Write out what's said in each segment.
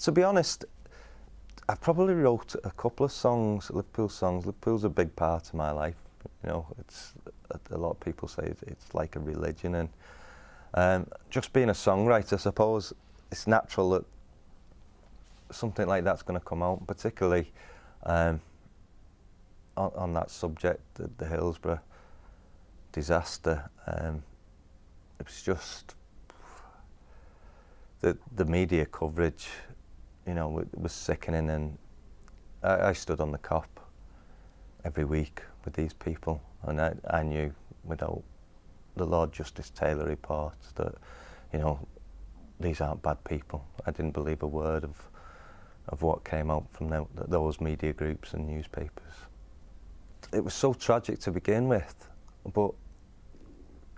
To be honest, I probably wrote a couple of songs, Liverpool songs. Liverpool's a big part of my life. You know, it's a lot of people say it's like a religion, and just being a songwriter, I suppose it's natural that something like that's going to come out, particularly on that subject, the Hillsborough disaster. It was just the media coverage, you know, it was sickening, and I stood on the cop every week with these people, and I knew without the Lord Justice Taylor report that, you know, these aren't bad people. I didn't believe a word of what came out from those media groups and newspapers. It was so tragic to begin with, but,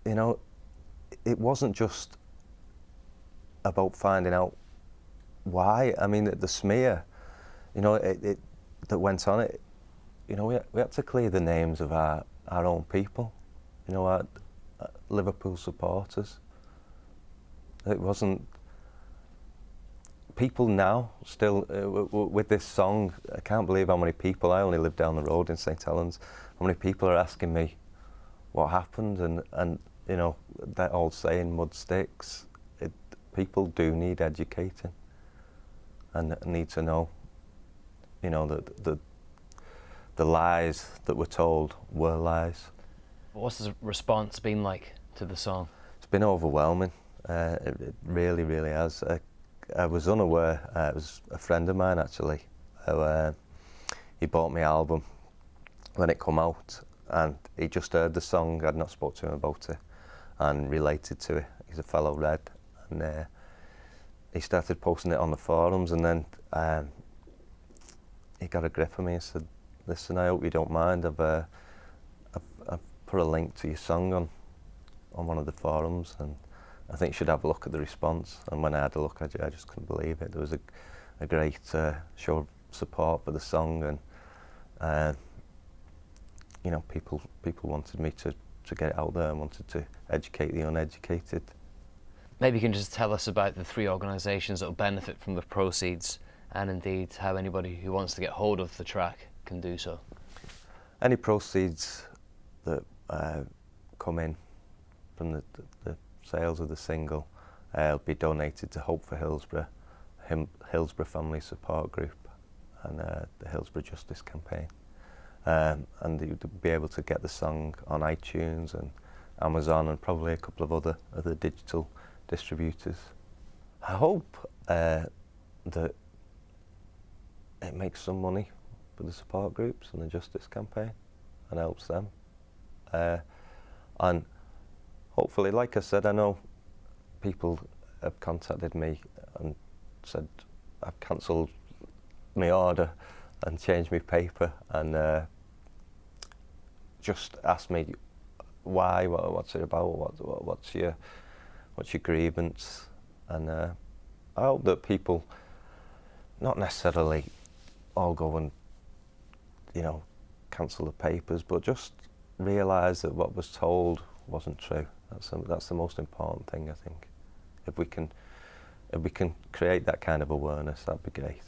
you know, it wasn't just about finding out why. I mean, the smear, you know, that went on it, you know, we had to clear the names of our own people, you know, our Liverpool supporters. It wasn't people now still with this song. I can't believe how many people, I only live down the road in St Helens, how many people are asking me what happened, and you know, that old saying, mud sticks. People do need educating and need to know, you know, that the lies that were told were lies. What's the response been like to the song? It's been overwhelming. It really, really has. I was unaware. It was a friend of mine actually. He bought my album when it came out, and he just heard the song. I'd not spoke to him about it and related to it. He's a fellow Red, and he started posting it on the forums, and then he got a grip of me and said, "Listen, I hope you don't mind. I've put a link to your song on one of the forums, and I think you should have a look at the response." And when I had a look, I just couldn't believe it. There was a great show of support for the song, and you know, people wanted me to get it out there and wanted to educate the uneducated. Maybe you can just tell us about the 3 organisations that will benefit from the proceeds, and indeed how anybody who wants to get hold of the track can do so. Any proceeds that come in from the sales of the single will be donated to Hope for Hillsborough, Hillsborough Family Support Group, and the Hillsborough Justice Campaign. And you'll be able to get the song on iTunes and Amazon and probably a couple of other digital distributors. I hope that it makes some money for the support groups and the Justice Campaign and helps them. And hopefully, like I said, I know people have contacted me and said I've cancelled my order and changed my paper, and just asked me why, what's it about, what's your grievance, and I hope that people not necessarily all go and, you know, cancel the papers, but just realise that what was told wasn't true. That's the most important thing, I think. If we can create that kind of awareness, that'd be great.